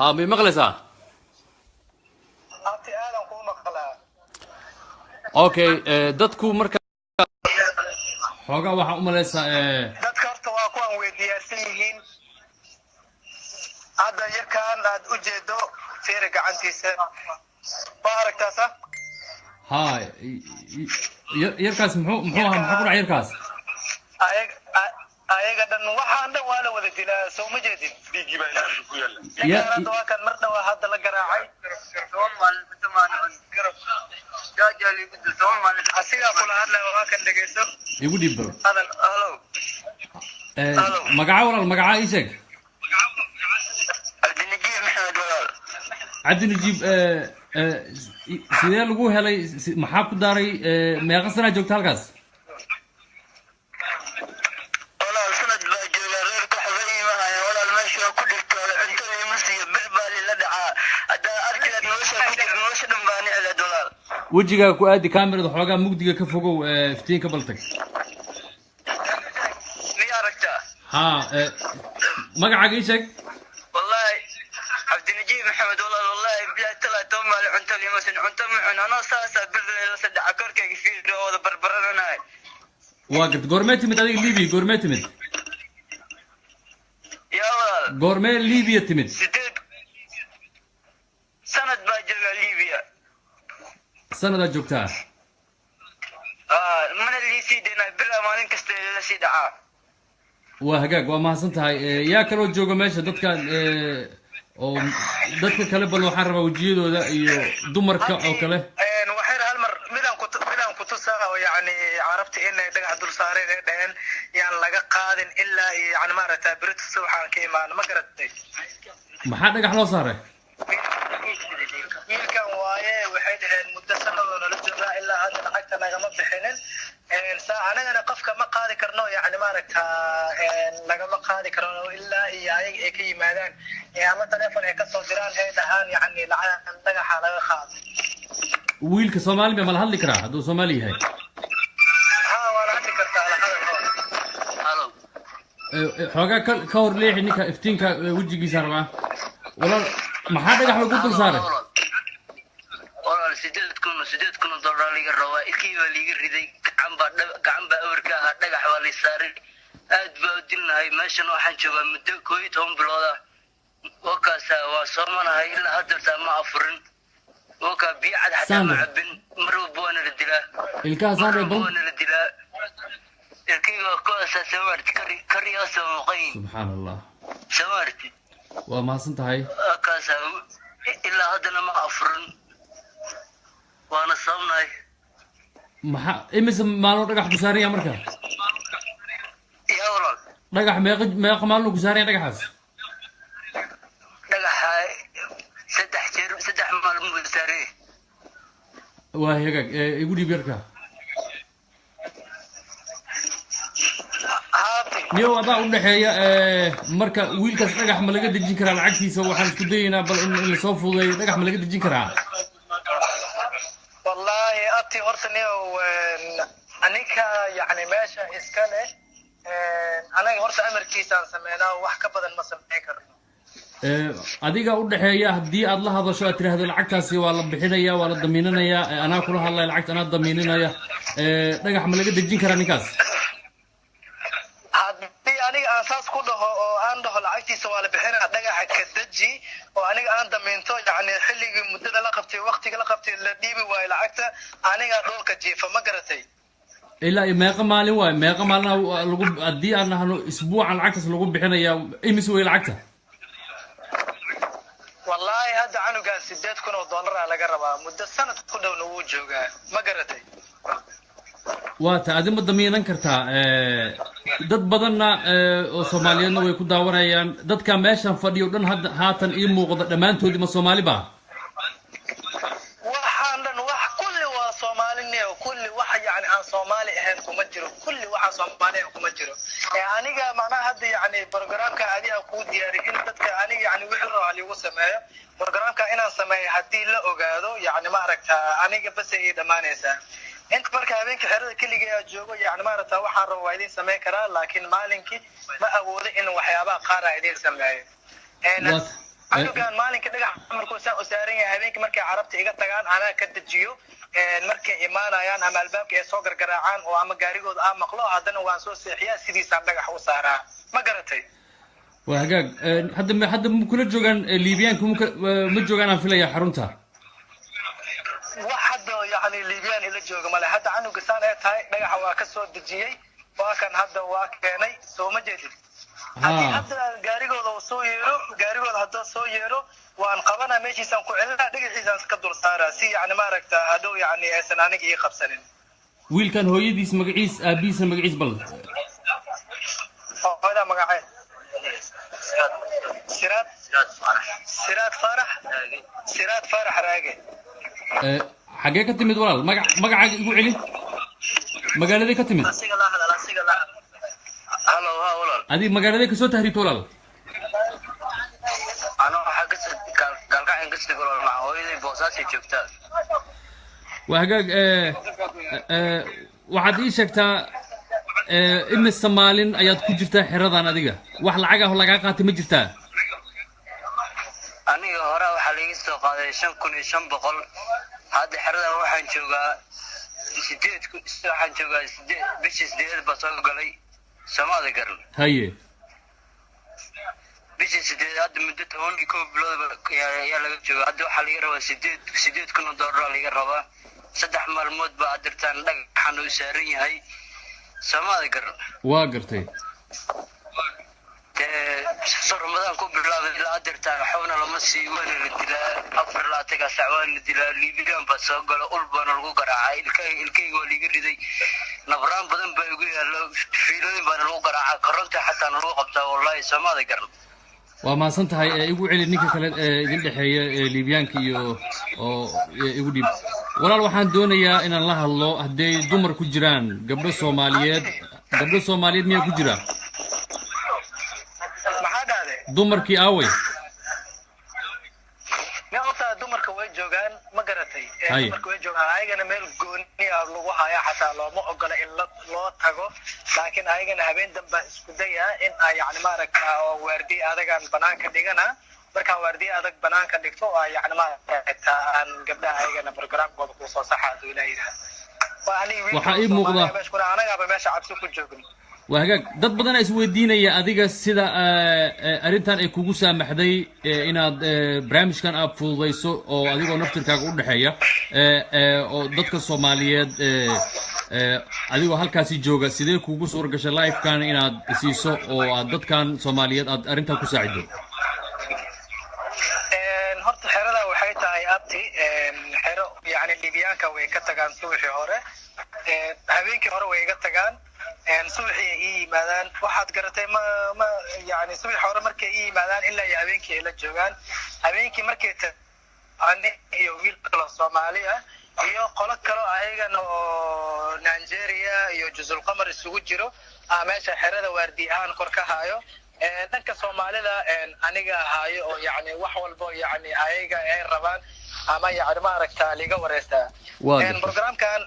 ها بمغلسة أنت آدم كو مقلا أوكي دتكو مركز حوجا waxa u maleysa dadka horta waa kuwan weydiiyaysan yihiin hadda yarkaan aad u jeedo feer gacantiisa waa aragtaasa ها yarkaas muxuu ahaa maxaa ku dhacay yarkaas ayaga dhan waxaan dhan waa la wada dilaa soo ma jeedin dhiigii baa ilaahay ku yaala yarkaan waa kan mar dhawa hadda la garaacay asigaa kula hadlaya waa kan dhegeyso igu dhiibbo hadal halo magaca walaal magaca ii sheeg cabdinajiib maxamed walaal cabdinajiib sidee lagu helay maxaa ku daaray meeqa sana joogta halkaas walaal sanad baa jooga reerka xabayimaha walaal meesha ku dhigto cuntada ima siiyo baa la dhacaa hadda arkeed nolosha ku jira nolosha dhan baa nicleed walaal wejiga ku aadi kaamirada xoogaa mugdiga ka fogow iftiinka baltag ها مقعد ايشك والله عبد النجيب محمد والله بلا تلا توم على عنت لي مثلا عنت انا اساسا بالله صدع كركه في هذا بربرنا وقت غورميت مد هذيك ليبي غورميت مد يا ولد غورمي ليبيا تمد سند باجر ليبيا سند جوجتها من اللي سيدنا بلا ما نكست لا سيدعا وهجاج وما سنتهاي يا كلو جوجو ماشي dadkan oo dadka kale bal waxaan rabaa wajiyadooda iyo dumarka oo kale waxay hal mar midaan ku tusaa yani carabta inay dhagax dul saareen ee dhaheen yaan laga qaadin ilaa yani maarata birta suuxan ka imaan ma garatay maxaa dhagax loo saaray wiilkan waaye waxay dhaheen muddo sanadooda la joogaa ilaa hadda lacagta nagama bixinin anagana qofka ma qaadi karno yani maaragta lagama qaadi karno ilaa iyo ayaga ay ka yimaadaan ama telefoon ay ka soo diraan ay dhahaan yani lacag dhagaxa laga qaado wiilka Soomaali ma la hadli karaa haduu Soomaali yahay waa la hadli kartaa la hadal halo xoogaa ka hor leexi ninka iftiinka wajigiisa rabaa walaal maxaa dhagax lagu dul saaray walaal sideed kun dollar liga rabaa ikiiba liga riday gacan baa awrka ah dhagax waa la saaray aad baa u dilnahay meeshan waxaan joogaa muddo 12 bilood ah wakaasa waa soomanahay ilaa hadda ma afurin waka biicad xataa ma cabin marwab waana la dilaa ilkaha saarey bal waana la dilaa ilkiiba koosa sawirti kariya sawqayn subhanallah sawirti waa ma santahay wakaasa ilaa hadda ma afurin waana soomanahay maxaa imise maalmo dhagax ku saaraya marka ya walaal dhagax meeqa maalmo ku saaraya dhagaxaas dhagaxa saddex maalmo ku saaraya waa hagaag igu dhiib yarka niyo adaa u dhaxeeya marka wiilkaas dhagax ma laga dejin karaa lacagtiisa waxaan isku dayaynaa bal in la soo fududeeyo dhagax ma laga dejin karaa أنتي هرتني وأنيكا يعني ماشى إسكاله أنا هرت أمر كيسان سمينا وحكى بدل ما سميكر adiga u dhaxeeya hadii aad la hadasho aad tiraahdo lacagtaasi waa la bixinaya waa la damiinanaya anaa kula hadlay lacagta anaa damiinanaya dhagax ma laga dejin karaa ninkaas hadii aniga asaas ku dhaho oo aan dhaho lacagtiisa waa la bixinaa dhagaxa ka deji oo aniga aan damiinto yani xilligii muddada la qabtay waqtiga la qabtay la dhiibi waayo lacagta aniga dhulka jiifa ma garatay ilaa meeqa maalin waay meeqa maalin lagu hadii aan nahno isbuucan lacagtaas lagu bixinaya imis way lacagta wallahi hadda canugan 8,000 dollar laga rabaa muddo sanad ku dhowna wuu joogaa ma garatay waa ta adima damiinan kartaa dad badanna oo Soomaaliyeedna way ku daawanayaan dadka meeshan fadhiyo dhan hadda haatan ii muuqda dhamaantood ma Soomaali ba waxaan dhan wax kulli waa Soomaaliyeed kulli wax yani aan Soomaali ahayn kuma jiro kulli waxa Soomaali kuma jiro aniga macnaha hadda yani barnaamijka adiga ku diyaariyay dadka aniga yani wixii raaw aligu sameeyo barnaamijka inaan sameeyo hadii la ogaado yani ma aragta aniga bas ay dhamaanaysaa انت marka habeenka xirada kaliya joogo yani maarata waxaan rabo idin sameey karaa laakiin maalinkii ma awoodo in waxyaabaha qaar ay idin sameeyo canugan maalinka dhagax markuu saa u saaran yahay habeenkii markay carabta iga tagaan anaa ka dejiyo markay imaanayaan ama albaabka ay soo gargaraacaan oo ama gaarigooda aan maqlo haddana waan soo seexiyaa sidiisaan dhagax u saaraa ma garatay وهجاج hadda kula joogaan liibiyaanku ma joogaan aan filaya xarunta wax hadda yani liibiyaan ila jooga male hadda canuga saan ay tahay dhagaxa waa ka soo dejiyey waa kan hadda waa keenay soo ma jeedid hadda gaarigooda haddoo soo yeero waan qabanaa meeshiisaan ku celinaa dhagaxiisaan ka dul saaraa si yani maaragta hadhow yani aysan aniga ii qabsanin wiilkan hooyadiis magaciis aabihiisa magaciis bal hooyada magaceed siraad farax raage xagee ka timid walaal magacaaga igu celi magaaladay ka timid adi magaaladay ka soo tahriibta walaal waa hagaag waxaad ii sheegtaa imise maalin ayaad ku jirtaa xeradan adiga wax lacag ah oo lagaa qaatay ma jirtaa aniga hore waxaa laga soo qaaday 5,500 hadda xeradan waxaan joogaa 8 bishii 8 baa soo galay Soomaali garan haye bishii 8 hadda muddo 12 bilood ayaa laga joogaa hadda waxaa laga rabaa 8 $8,000 laga rabaa 3 maalmood baa adirtaan dhagaxan u saaran yahay Soomaali garan waa gartay Ramadan ku bilaabay ilaa adirtaan xawna lama sii wana la dilaa afar la taga sacwaan la dilaa liibiyaan baa soo galo ulbana lagu garaacay ilkayga waa liiga riday nabraan badan baa ugu yaalo fiilooyin baa lagu garaacay koronta xataa lagu qabtaa wallahi Soomaali garan waa maasan tahay igu celi ninka kale idin dhaxeeya liibiyaanka iyo oo igu dhib walaal waxaan doonayaa inaan la hadlo haday dumar ku jiraan gabdho Soomaaliyeed miyaa ku jira dumarkii aaway dumarka way joogaan ma garatay dumarka way joogaan ayagana meel gooni ah lagu haya xataa looma ogola in loo tago laakiin ayagana habeen dambe isku daya in ay yani maaragta waardi adagan banaanka dhigana markaan waardi adag banaanka dhigto yani maaragta aan gabdhaha ayagana programkooda ku soo saxaado ilaahay waxa ii muuqda anaga meesha cabsi ku joogno وهجاج dad badan is weydiinaya adiga sida arintan ay kugu saamaxday inaad barnaamijkan aad fududeyso oo adigoo naftirkaaga u dhaxeeya oo dadka Soomaaliyeed adigoo halkaasi jooga sidee kugu soo gashay live kan inaad siiso oo aad dadkan Soomaaliyeed aad arintan ku saacido horta xerada waxay tahay abti xero yani liibiyaanka way ka tagaan suuxii hore habeenkii hore way iga tagaan suuxii ay yimaadaan waxaad garatay ma yani suuxii hore markay yimaadaan ilaa iyo habeenkii ay la joogaan habeenkii markay iyo wiil kale Soomaali ah iyo qolo kale ayagana oo Nigeria iyo Jazul Qamar isugu jiro meesha xerada waardi ahaan kor ka hayo dhanka Soomaalida aniga hayo oo yani wax walba yani ayaga ay rabaan ama yani maaragta liga wareesta programkan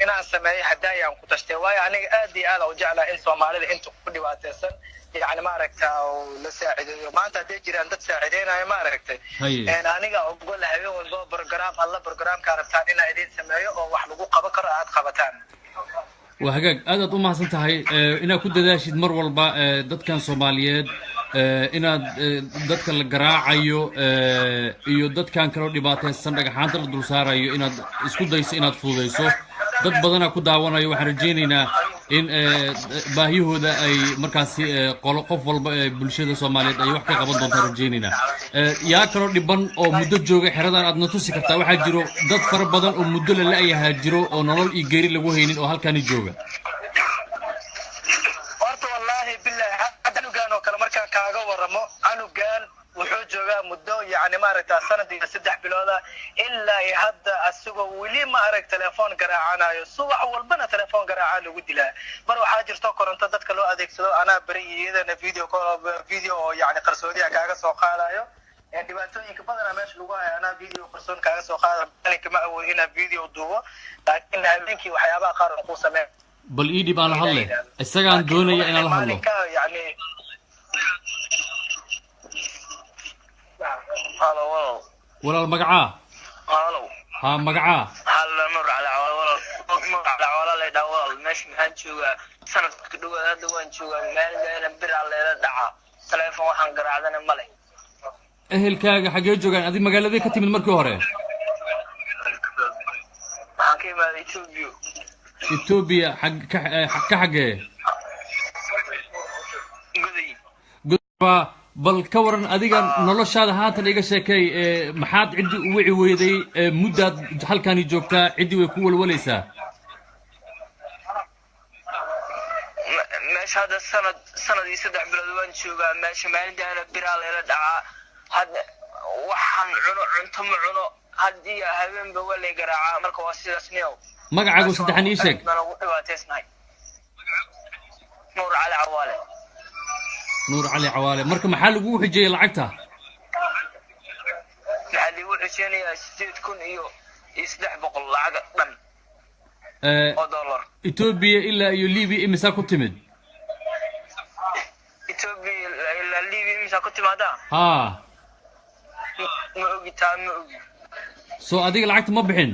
inaan sameeyo hadayaan ku tashtay waayo aniga aad iyo aad u jeclaa in Soomaalida inta ku dhibaataysan يعني ما عرفت أو لساعد ما أنت تجري عند تساعدين أنا ما عرفت أنا أقول له هذا هو برنامج الله برنامج كان بتاعنا إيدين سمايه أو واحد لقوا بكرة عاد خبتان وهجاج هذا طبعا سنت هاي إنا كده داشيد مر والبا دت كان صوماليات إنا دت كان الجراع أيو أيو دت كان كانوا دباتة السنة حانتر الدراسة أيو إنا إسكود دايس إنا تفوضيسو دت بدنا كده عوانا أيو حرجينينا إن باهيهودا أي مركزي قف والبلشة الصومالية أي واحد قبض دون ترجينينا يا كرو لبن أو مدة جوجة حردان عدنا توسكرتا واحد جرو ضد فرق بدن أو مدة لا أي هاجرو أو نرول إيجاري لوهين أو هل كان الجوجة والله بالله هذا كانوا كلام مركز كاغو ورمو أنا كان وحوجوا مدة يعني ما رأيت السنة دي 6 بلودا إلا يهدا السوق ولي ما أرك تلفون قراعنا الصبح والبنا تلفون قراعنا ودي لا مرة حاجر توكر أنت ضد كلو أديك سلو أنا بري إذا فيديو يعني قرصودي كاغا سوق هذا يعني دبعتوني كبدنا ماشي لغاية أنا فيديو قرصون كاغا سوق هذا أنا كما أقول هنا فيديو دوه لكن هذيك وحيابا قارن قوسة ما بل إيدي بأنا هلا السجان دوني أنا هلا يعني ولا المقعة هالو ها مقعة هلا نور على عوال نور على عوال لا داول ماشي maxaan joogaa sanadka dhawaad hadda waan joogaa meel gaana bir alle la dhaca telefoon waxaan garaacdana male ehelkaaga xagee joogaan adi magaaladee ka timid markii hore waxaan ka imaaday Ethiopia ka xagee guday bal ka waran adiga noloshaada haatan iga sheekay maxaad cidi u wici weyday muddaad halkaani joogtaa cidi way ku walwalaysaa meesha hadda sanadii 3 bilood waan joogaa meesha maalintaana biraa leela dhacaa hadda waxaan cuno cunto ma cuno haddii habeenba waa la garaacaa marka waa sidaas niyow magacaagu saddexan ii sheeg baan ugu dhibaateysnahay nuur cali cawaale nuur cali cawaale marka maxaa lagu xijiyay lacagta maxaa lagu xijinayaa 8,000 iyo 300 lacag dhan oo dollar Ethiopia ilaa iyo Libya imisa ku timid Ethiopia ilaa Libya imisa ku timaada ha ma ogi taa ma ogi soo adiga lacagta ma bixin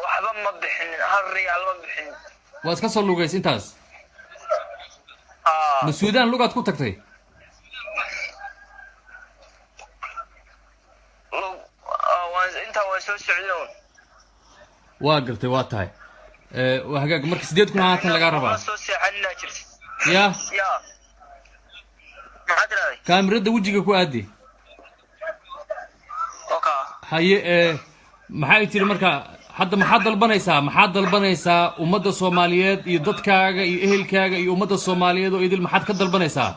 waxba ma bixin hal riyaal ma bixin waa iska soo lugays intaas ma Suudaan lugaad ku tagtay inta waan soo socdoon waa gartay waa tahay waa hagaag marka 8,000 haatan laga rabaa soo seexanaa jirtay ya maxaad raay kaamirada wajiga ku aadi haye maxay tiri marka hadda maxaad dalbanaysaa ummadda Soomaaliyeed iyo dadkaaga iyo ehelkaaga iyo ummadda Soomaaliyeed oo idil maxaad ka dalbanaysaa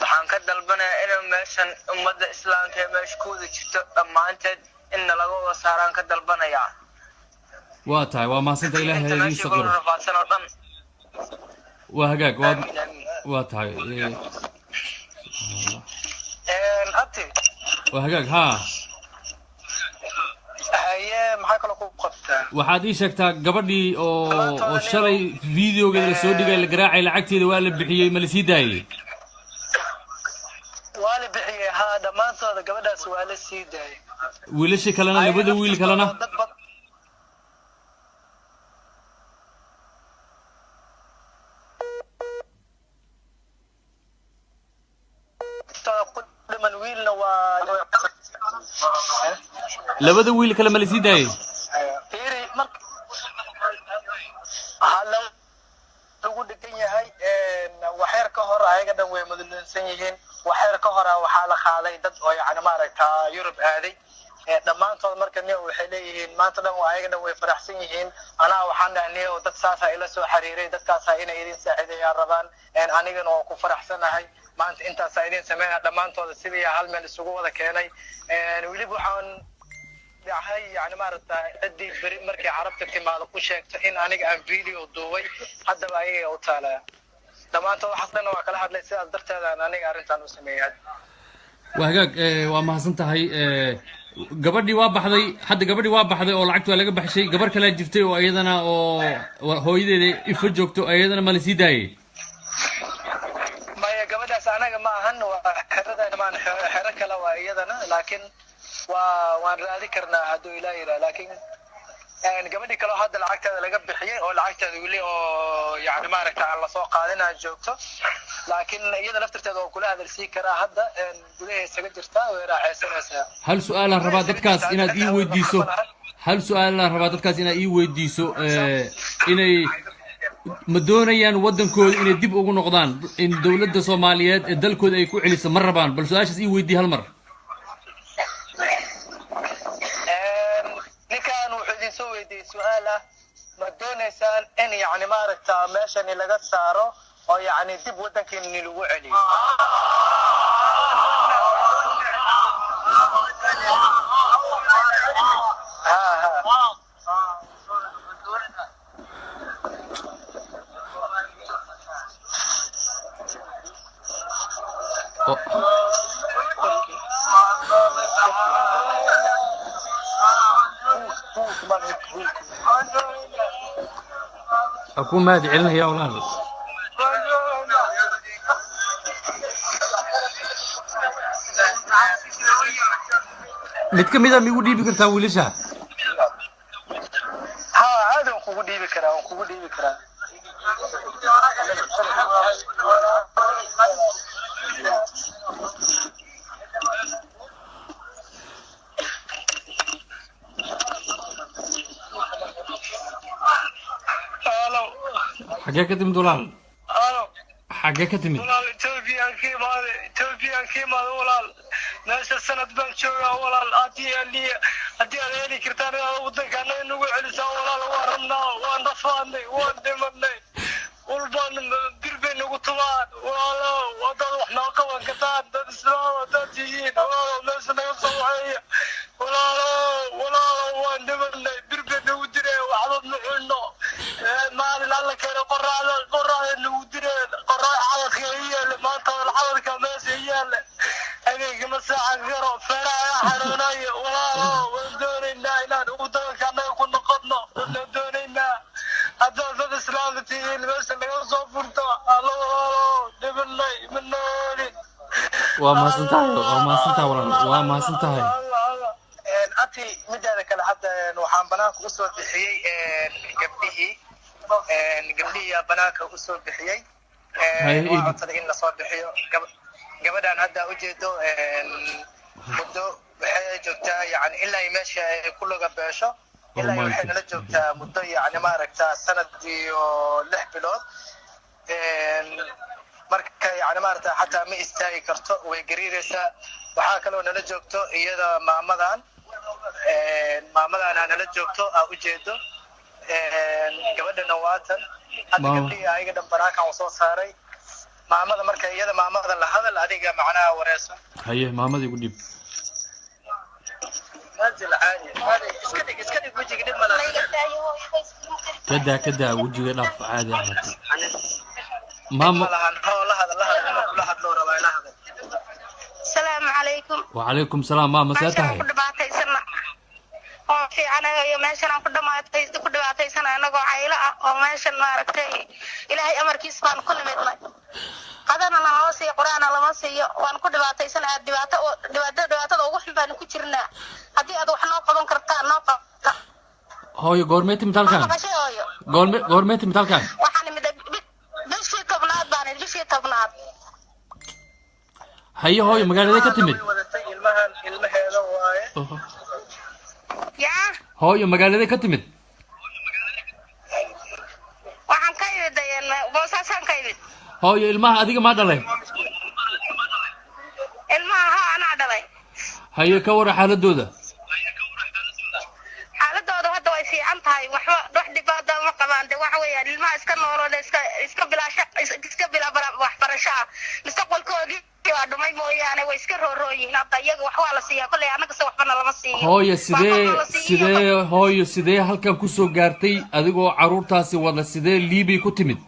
waxaan ka dalbanayaa in meeshan ummadda islaamka ee meesha ku wada jirto dhamaanteed in laga wada saaraan ka dalbanayaa waa tahay waa maasanta ilaahay idin saqiro waa hagaag waa tahay abti waa hagaag ha maxaa kale ku qabtaa waxaad ii sheegtaa gabadhii oo shalay videogeeda la soo dhigay la garaacay lacagteeda waa la bixiyay ma la sii daayay waa la bixiyay ha dhamaantooda gabadhaas waa la sii daayay wiilashii kalena labada wiil kalena labada wiil kale ma la sii daayay lagu dhigan yahay waxyar ka hor ayaga dhan way madluunsan yihiin waxyar ka hor waxaa la qaaday dad oo yacni maaragtaa Yurub aaday dhamaantood marka niyo waxay leeyihiin maanta dhan ayaga dhan way faraxsan yihiin anaa waxaan dhahnay dad saas ila soo xiriiray dadkaas inay idin saacidayaan rabaan anigana oo ku faraxsanahay maanta intaas idin sameeyay dhamaantooda sidii hal meel isugu wada keenay waliba waxaan yahay yani maaragtaa cidii bari markay carabta timaado ku sheegto in aniga aan video duubay haddaba ayaga u taalaa dhamaantood waxaas dhan waa kala hadlay sidaas darteed aan aniga arrintan u sameeyay waa hagaag waa mahadsan tahay gabadhii waa baxday hadda gabadhii waa baxday oo lacagta waa laga baxshay gabar kale jirtay oo iyadana oo hooyadeeda ifa joogto iyadana ma la sii daayay maya gabadhaas anaga ma ahan waa xeradana maan xero kale waa iyadana laakiin waan raadi karnaa hadduu ilaa yidhaa laakiin gabadhii kale hadda lacagteeda laga bixiyay oo lacagteeda weli oo yani maaragta aan lasoo qaadinaa joogto laakiin iyada laftirteeda oo kula hadalsii karaa hadda gudaha isaga jirtaa way raaxaysanaysaa hal su'aalaan rabaa dadkaas inaad ii weydiiso inay ma doonayaan waddankooda inay dib ugu noqdaan in dowladda Soomaaliyeed ee dalkooda ay ku celiso ma rabaan bal su'aashaas ii weydii hal mar سؤال ما دون إنسان إن يعني ما رت ماشان اللي قد صاروا أو يعني دب ودك إني لو علي أكون مادي علنا يا أولاد mid ka mid ah migu dhiibi kartaa wiilasha ها هذا وكوكو ديبي كرا وكوكو ديبي كرا الو xagee ka timid walaal الو xagee ka timid walaal Ethiopian kiimaad walaal meesha sanad baan joogaa walaal haddii aad heli kartaan inaad waddankaana inagu celisaan walaal waan rabnaa waan rafaadnay waan dhimanay walbaan bir bay nagu tumaan walaalo haddaad wax noo qaban kartaan dad islaam haddaad tihiin walaalo meesha naga soo waxeeya walaalo waan dhimanay bir bay nagu direen waxba ma cunno maalin alla keena qoraada nagu direen qoraa xadadka iyaale maanta xadadka meesha iyaale habeenka ma saacan karo feeraha xanuunayo walaalo waan doonaynaa inaan ugu dabalka annaga ku noqodno waan doonaynaa haddaad dad islaamka tihiin meesha naga soo furto allo walaalo dhibanay ma noolin waa mahadsantahay walaal waa mahadsantahay ati midaada kale hadda waxaan banaanka usoo bixiyey gabdhihii banaanka usoo bixiyey waa codsaday in lasoo bixiyo gabadhan hadda ujeedo muddo waxay joogtaa yani ilaa meesha ay ku laga beesho ilaa waxay nala joogtaa muddo yani maaragtaa sanad iyo 6 bilood marka yani maaragtaa xataa ma istaagi karto way gariiraysaa waxaa kaloo nala joogto iyada maamadan nala joogto aa ujeedo gabadhana waatan hadda gabdhihii ayaga dhan banaankan soo saaray maamada marka iyada maamada la hadal adiga macnaha wareeso haye maamada igu dhib نازل عادي هذا اسكدك وجهك دم لا كدا وجهي ضعف عادي احمد ماما السلام عليكم وعليكم السلام ماما ساتحي oo fiicanayo iyo meeshan aan ku dhibaataysana anagoo caylo ah oo meeshan maaragtay ilaahay amarkiis baan ku nimidnay qadana lama siiyo quraana lama siiyo waan ku dhibaataysana dhibaatada ugu xun baan ku jirnaa haddii aad wax noo qaban kartaan noo qabta hooyo goormeeti mitalkan goormeeti mitalkan waxaan nimid bishii tobnaad haye hooyo magaalada ka timid ilmaheeda waaye yaa hooyo magaalada ka timid waxaan ka imid boosaasan ka imid hooyo ilmaha adiga ma dhalay ilmaha haa anaa dhalay haye ka wara xaaladooda hadda way fiican tahay waxba wax dhibaato ma qabaan de waxa weeyaan ilmaha iska noolooda iska bilaa waxbarasho ah mustaqbalkoodii waa dhumay mooyaane way iska roorooyihiin hadda iyaga wax waa la siiyaa kolley annagase waxbana lama siiyo hooyo sidee halkan kusoo gaartay adigoo caruurtaasi wada sidee liibiya ku timid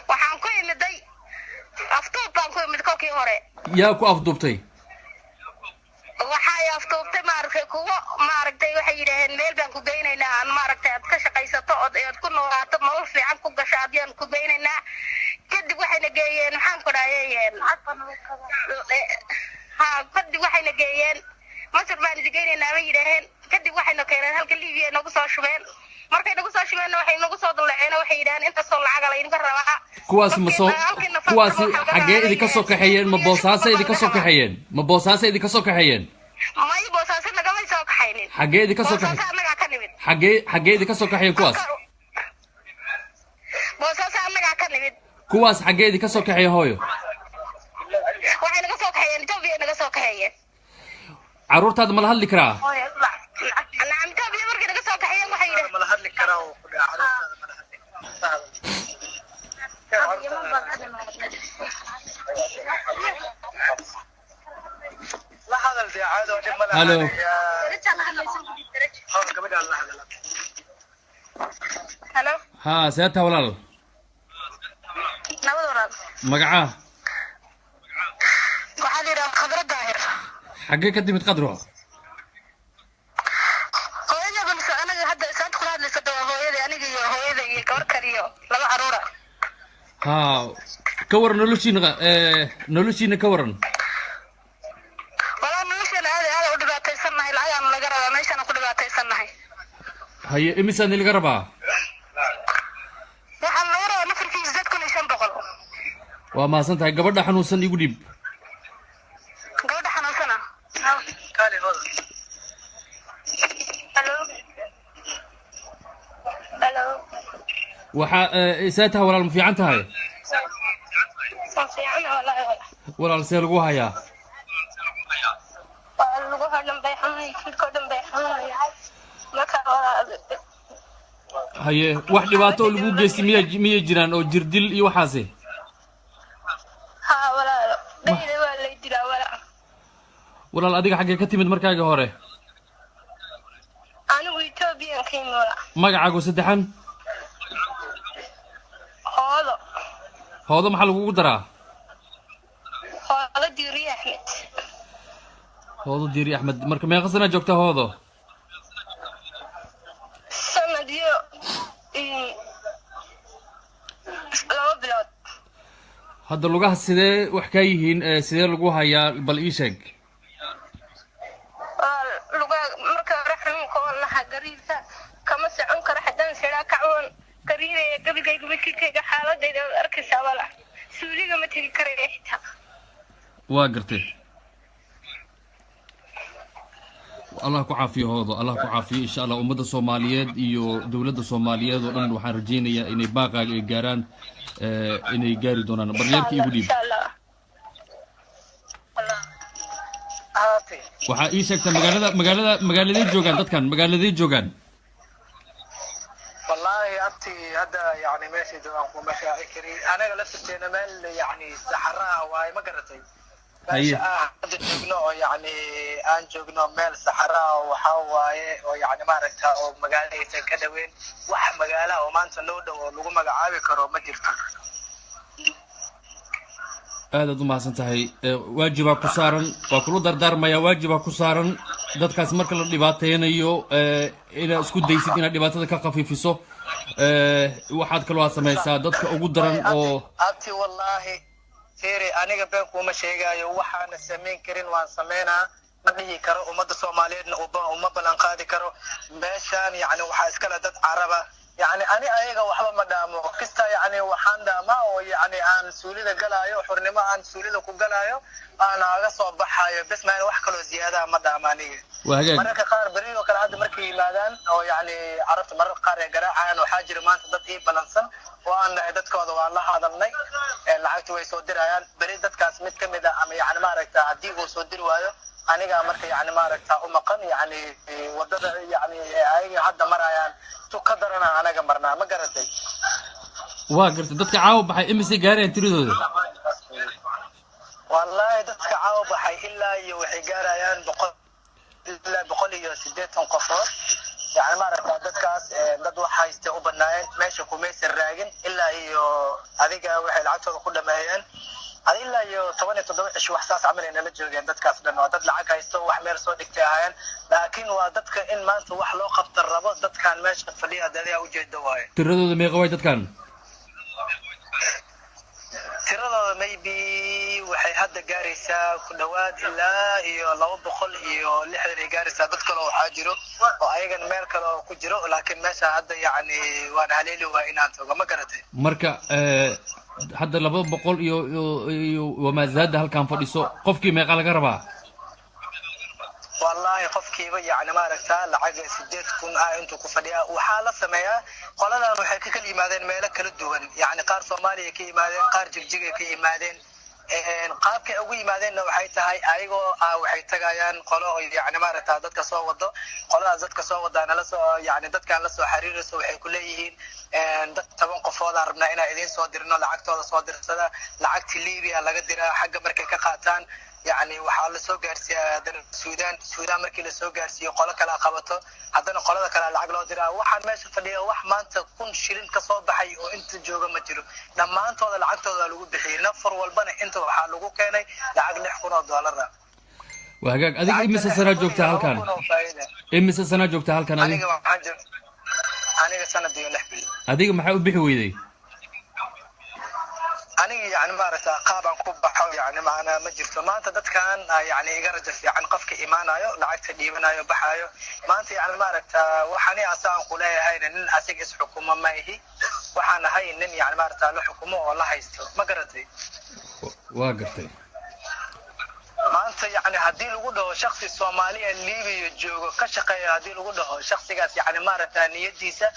waxaan ku imiday afduub baan ku imid kolkii hore yaa ku afduubtay waxay afduubtay maaragtay kuwo maaragtay waxay yidhaaheen meel baan ku geynaynaa aan maaragtay aad ka shaqaysato ood ku noolaato nolol fiican ku gasho ayaan ku geynaynaa kadib waxayna geeyeen maxaan ku dhaayeen kadib waxayna geeyeen masar baan geynaynaa ma yidhaaheen kadib waxayna keeneen halka liibiya nagu soo shubeen markay nagu soo shubeen waxay nagu soo dulaceen waxay yidhaaheen intaasoo lacag la idinka rabaa kuwaasi xagee idinka soo kaxeeyeen ma boosaasay idinka soo kaxeeyeen may boosaasa nagamay soo kaxaynin xagee idinka soo kaxeeyeen annagaa ka nimid xagee idinka soo kaxeeyeen kuwaas boosaasa annagaa ka nimid kuwaas xagee idinka soo kaxeeyeen hooyo waxay naga soo kaxeeyeen Itoobiya naga soo kaxeeyeen caruurtaada ma la hadli karaa nacam Itoobiya markay naga soo kaxeeyeen waxay yidhahdeen ma la hadli karaa oo ku dhaca la hadal deecado dib ma la halo gabadha la hadal halo ha seeta walaal nabad walaal magaca waxaa la yidhaha khadra daahir xagee ka timid qadro hooyada balse anaga hadda saad kula hadlaysa waa hooyada aniga iyo hooyada iyo gabar kaliyo laba caruura ha ka waran noloshiina ka waran haye imisaan laga rabaa waxaan laga rabaa nafarkiisa dad 1500 waa maasan tahay gabadha xanuunsan igu dhib gabadha xanuunsana kaali hooda hello waxa isaataha walaal ma fiican tahay fiican wallahi walaal see lagu hayaa lagu hadhan bay xanuun filko dhan bay xanuun marka walaal haye wax dhibaato oo lagu geystay miya jiraan oo jirdil iyo waxaasi ha walaal dayda waa la dilaa walaal adiga xaggee ka timid markaaga hore anigu Ethiopian ka imid magacaagu saddexan hoodo maxaa lagugu daraa hoodo diiri Axmed hoodo diiri Axmed marka meeqa sana joogtaa hoodo sanadiyo laba bilood hadda lugaha sidee wax ka yihiin sidee lagu hayaa bal ii sheeg lugaha marka raxmiinka wallaha gariirta kama socon karo haddaan siraa kacwan gariiraya gabigayga midkayga xaaladayda arkaysaa wala suuliga ma tegi karaya xitaa waa gartay الله كعافية هذا الله كعافية إن شاء الله أمة الصوماليات إيو دولة الصوماليات وأنا وحنا رجينا إني باقي جاران إني جاري دونا بريالك يقولي إن شاء الله وحايشك مقالة جوجان تذكر مقالة جوجان والله أنتي هذا يعني ماشي دوام وماشي عكري أنا جلست هنا مال يعني صحراء وهاي ما قرتي هذا جوجنا يعني أنا جوجنا مال صحراء وحواي ويعني ما ركتها ومقالة كذا وين واحد مقالة وما أنت نود ولقوا مقعابي كرو ما جرت هذا ضم حسن تهي واجبها كسارن وكل دردار ما يواجبها كسارن دad kaas marka la dhibaateynayo ila isku daysid inaad dhibaatada ka qafiifiso waxaad kaloo sameeysaa dadka ugu daran oo abti wallahi fiiri aniga been kuma sheegayo waxaan sameyn karin waan sameynaa ma dhihi karo umada Soomaaliyeedna uma balan qaadi karo meeshan yani waxa iska la dad Araba يعني أنا أيها وحبا مدامو كستا يعني وحان داما ويعني أن سوليدا قلايو حرنما أن سوليدا كو قلايو أنا أغسو بحايو بس ما يوحكلو زيادة مدامانية مركا قار بريو كلا هذا مركي مادان أو يعني عرفت مرة قار يقراعان وحاجر ما تدد إيه بلانسن وأن عددك وضوى الله هذا مني لعاكتو يسودر عيان بريد دادكاس متكمدا أما يعني ما ركتا عديقو سودر وايو أنا مركي يعني ما ركتا أمقن يعني ودد يعني أي حد مرayaan tukadana anaga marnaa ma garatay waa gartay dadka caaw baxay imise gaareen tiradooda wallahi dadka caaw baxay ilaa iyo waxay gaarayaan 180 qofood يعني ما رأيت dadkaas dad waxa haystay u banaayeen meesha kumaysan raagin ilaa iyo adiga waxay lacagtooda ku dhameeyeen ilaa iyo 17 cish wax saas camalina la joogeen dadkaas dhan waa dad lacag haysto wax meel soo dhigtay ahaayeen laakiin waa dadka in maanta wax loo qabto rabo dadkan meesha fadhiya dadaya u jeedo waay tiradooda meeqa way dadkan tiradooda maybe waxay hadda gaaraysaa ku dhawaad ilaa iyo 260 ay gaaraysaa dad kale oo waxa jiro oo ayagan meel kale oo ku jiro laakiin meesha hadda yani waan haleeli waa inaan tago ma garatay marka hadda 200 iyo wama zaada halkan fadhiso qofkii meeqa laga rabaa والله qofkiiba yani ma aragtaa lacag 8,000 intuu ku fadhiya waxa la sameeyaa qoladan waxay ka kala yimaadeen meelo kala duwan yani qaar Soomaaliya ka yimaadeen qaar jigjiga ka yimaadeen qaabka ugu yimaadeenna waxay tahay ayagoo waxay tagayaan qolo yani ma aragtaa dadka soo wado qoladaas dadka soo wadaana la soo yani dadkan la soo xiriirayso waxay ku leeyihiin dad 10 qofood aan rabnaa inaan idin soo dirno lacagtooda soo dirsada lacagta Liibiya laga diraa xagga markay ka qaataan يعني waxaa la soo gaarsiyaa Suudaan markii la soo gaarsiyo qolo kala qabato hadana qolada kala lacag loo diraa waxaan meesha fadhiya wax maanta 1,000 shilin ka soo baxay oo inta jooga ma jiro dhamaantooda lacagtooda lagu bixiyay nafar walbana inta waxa lagu keenay lacag $6,000 وهاجاك أديك إمسا سنة جوكتا هالكان إمسا سنة جوكتا هالكان أديك أنا سنة دي لحبي أديك محاول بيحوي ذي أنا aniga yani maaragta qaabaan ku baxo yani macnaa ma jirto maanta dadkan yani iga raja fiican qofka imaanayo lacagta dhiibanayo baxayo maanta yani maaragta waxani asaan ku leeyahay nin asiga is xukumo ma ihi waxaan ahay nin yani maaragta la xukumo oo la haysto ma garatay waa gartay maanta yani haddii lagu dhaho shaksi Soomaaliya Liibiya joogo ka shaqeeyo haddii lagu dhaho shaksigaas yani maaragta niyadiisa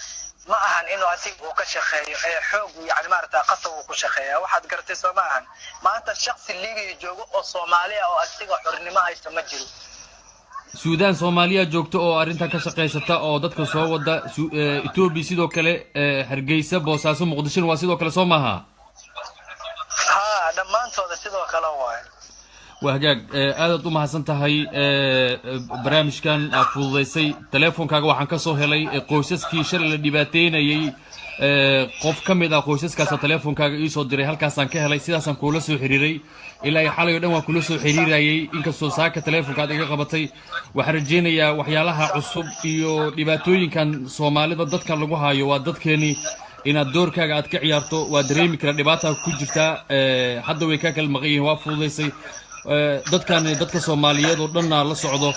ma ahan inuu asiga uu ka shaqeeyo ee xoog yani maaragta qasab uu ku shaqeeyo waxaad gartay soo ma ahan maanta shaksi Liibiya joogo oo Soomaaliya oo asiga xornimo haysta ma jiro suudaan Soomaaliya joogto oo arrintan ka shaqeysata oo dadka soo wada Ethiopia sidoo kale Hargeysa Boosaaso Muqdisho waa sidoo kale soo maaha dhammaantooda sidoo kale waay وهجاج أدت أمها سنتهاي برامج كان فوضيسي تلفون كاغ وحن كسو هلي قوسس كي شر الدباتين يي قف كم إذا قوسس كاس تلفون كاغ يسود دري هل كاسان كهلي سيدا سان كولسو حريري إلا يحال يدوم كولسو حريري يي إنك سوساك تلفون كاغ قبطي وحرجين يا وحيالها عصب يو دباتوين كان صومالي ضدت كان لغوها يو ضدت كاني إن الدور كاغ أتك عيارتو ودريمي كلا دباتا كجرتا حد ويكاك المغيه وافوضيسي dadka Soomaaliyeed oo dhanna la socdo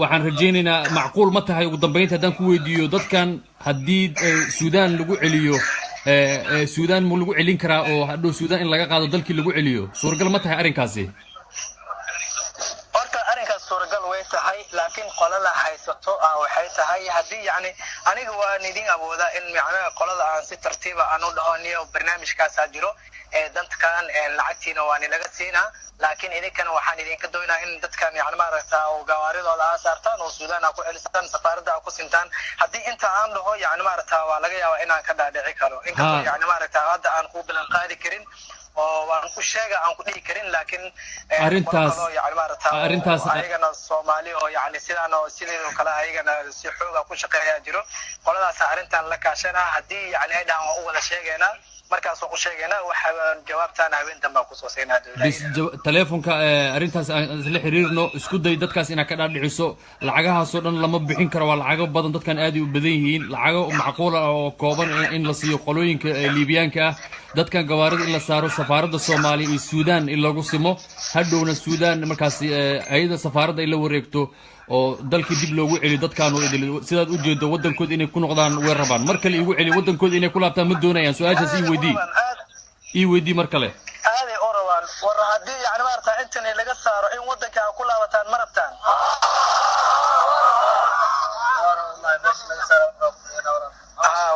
waxaan rajaynaynaa macquul ma tahay ugu dambeynta hadaan ku weydiiyo dadkan hadii Suudaan lagu celiyo Suudaan ma lagu celin karaa oo hadhow Suudaan in laga qaado dalkii lagu celiyo suuragal ma tahay arrinkaasi horta arrinkaas suuragal way tahay laakiin qolada haysato waxay tahay hadii yani aniga waan idin awoodaa in macnaha qolada aan si tartiib ah aan u dhahooniyo barnaamijkaas jiro dadkan lacagtiina waan laga siinaa laakiin idinkana waxaan idinka doonaa in dadkan yani maaragta oo gawaaridooda saartaan oo Suudaan ku celistaan safaarada ku sintaan hadii inta aan dhaho yani maaragta waa laga yaabaa inaan ka dhaadhici karo inkastoo yani maaragta hadda aan ku bilan qaadi karin oo waan ku sheega aan ku dhigi karin laakiin arrintaas ayagana Soomaali oo yani sidoo kale ayagana si xooga ku shaqeeya jiro qoladaas arrintan la kaashana hadii yani ay dhahan u wada sheegeena markaas oo sheegayna waxa jawaabtaan haween damba ku soo seenaa telefoonka arrintaas isla xiriirno isku day dadkaas ina ka dhaadhiciso lacagahaas oo dhan lama bixin karo waa lacago badan dadkan aad u badan yihiin lacago macquul ah oo kooban in la siiyo qolooyinka Liibiyaanka ah dadkan gawaarida in la saaro safaaradda Soomaaliya iyo Suudaan in lagu simo hadhowna Suudaan markaas ayada safaaradda ay la wareegto oo dalkii dib loogu celi dadkan oo sidaad u jeedo wadankood inay ku noqdaan way rabaan mar kale igu celi wadankood inay ku laabtaan ma doonayaan su'aashaas ii weydii mar kale aade orawaan war hadii yani maarta intan laga saaro in wadanka ku laabataan ma rabtaan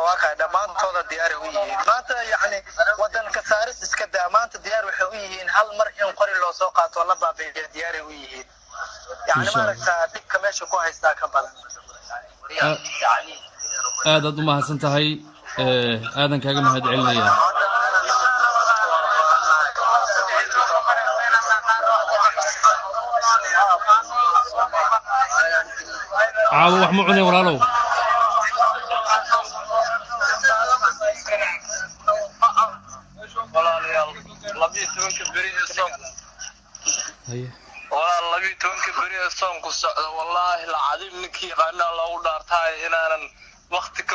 واقع دمانتooda diyaar u yihiin maanta yani wadanka saaris iska daa maanta diyaar waxay u yihiin hal mar in qori loo soo qaato la baabeeyo diyaar u yihiin يعني ما رأيك دك ماشي كويس ذاك بلا هذا ضمها سنتهاي هذا كاجم هاد علمية عاو وحمعني ولا لو هيا والله لبي تونك بري الصوم كسعد والله العظيم نكي قانا الله ودارتاي إن أنا وقتك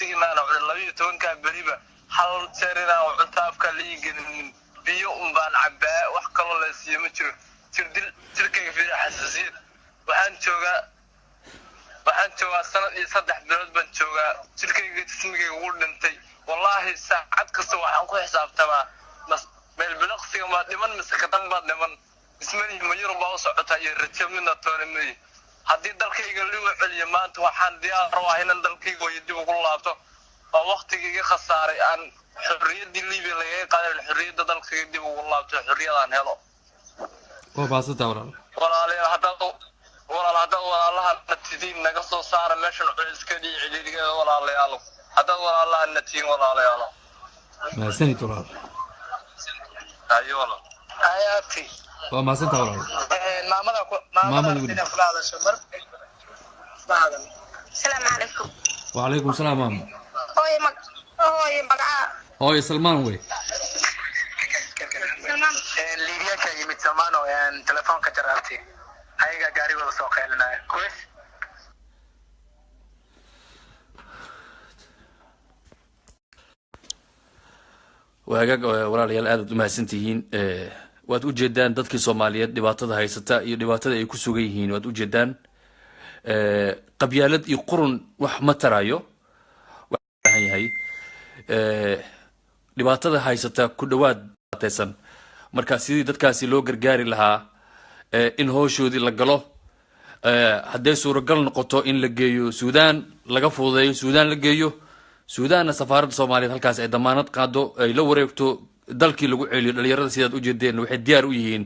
إن أنا لبي تونك بريبة حل سيرنا وعتابك اللي يجن بيوم بان عباء وحكى الله يسيم تركي في حساسية وحن شوقا سنة يصدح بلد بن شوقا تركي تسمي يقول انتي والله ساعات كسوا حنكو حساب تمام بس بالبلقسي ما دمن مسكتم بعد دمن اسمني مجرد باوسعتها يرتب من التورمي هذه دلكيغا لو عليا maanta waxaan diyaar u ahay in dalkayga ay dib ugu laabto oo waqtigii khasaaray aan xorriyadii Liibiya laga qaaday xorriyada dalkayga dib ugu laabto xorriyadaan helo oo baasata walaalaha natiidin naga soo saara meeshan iska dhiicidiga walaalayaal hada walaalaha natiidin walaalayaal ma sanid walaal ayo walaal ayati وما سنت ولا ماما السلام عليكم وعليكم السلام ماما هوي مقعة هوي سلمان وي سلمان ليبيا كي يمتسمانو يعني تلفون كجراتي هايغا غاري ولا سو خيلنا كويس وهاجاج ولا ليال آدم ما سنتيهين واد وجدان دتك الصوماليات دبعتها هاي ستا دبعتها يكسوجيهين واد وجدان قبيلة يقرن وح ما ترايو هاي dhibaatada haysata ku dhawaad taysan marka sidii dadkaasi loo gargaari lahaa in howshoodii la galo haddii suuragal noqoto in la geeyo Suudaan laga fududeeyo Suudaan la geeyo Suudaanna safaaradda Soomaaliyeed halkaas ay damaanad qaado ay la wareegto dalkii lagu celiyo dhalinyarada sidaad u jeedeen waxay diyaar u yihiin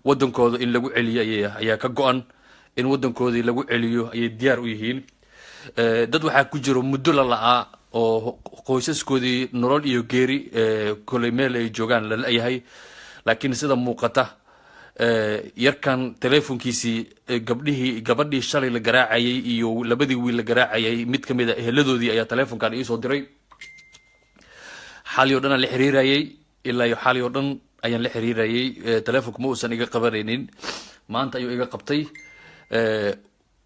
wadankooda in lagu celiyo ayaa ka go'an in wadankoodii lagu celiyo ayay diyaar u yihiin dad waxaa ku jiro muddo la la'aa oo qoysaskoodii nolol iyo geeri kulay meel ay joogaan la leeyahay laakiin sida muuqata yarkan telefonkiisii gabadhii shalay la garaacayay iyo labadii wiil la garaacayay mid kamid ah eheladoodii ayaa telefonkan ii soo diray xalay oo dhan la xiriirayay ilaa iyo xalay oo dhan ayaan la xiriirayay telefonku ma uusan iga qabanaynin maanta ayuu iga qabtay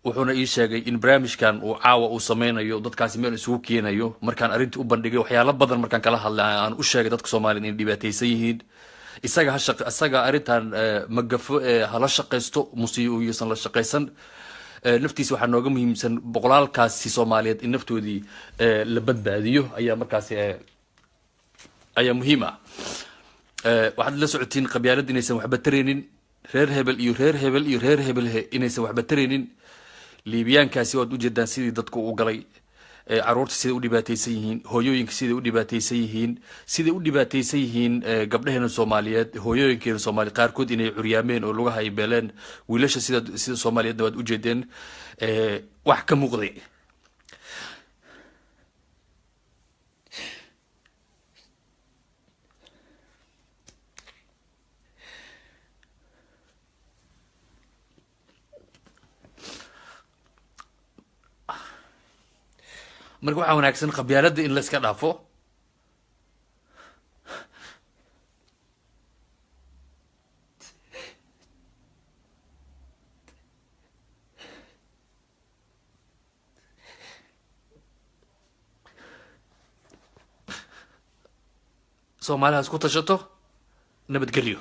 wuxuuna ii sheegay in barnaamijkan uu caawa uu sameynayo dadkaasi meel isugu keenayo markaan arrintii u bandhigay waxyaalo badan markaan kala hadlay aan u sheegay dadka Soomaaliyeed in dhibaataysan yihiin isaga arrintan magafo hala shaqeysto musiibo iyo la shaqeysan naftiisa waxa nooga muhiimsan boqolaalkaasi Soomaaliyeed in naftoodii la badbaadiyo ayaa markaas ayaa muhiim ah waxaad la socotiin qabyaalad inaysan waxba tareenin reer hebel iyo reer hebel iyo reer hebel inaysan waxba tareenin liibiyaankaasi waad u jeedaan sidii dadku u galay caruurta sida u dhibaataysan yihiin hooyooyinka sida u dhibaataysan yihiin sida u dhibaataysan yihiin gabdhaheena Soomaaliyeed hooyooyinkeena Soomaali qaarkood inay curyaameen oo lugaha ay beeleen wiilasha sida Soomaaliyeed waad u jeedeen wax ka muuqday marka waxa wanaagsan qabyaaladda in la iska dhaafo Soomaaliya isku tashato nabadgelyo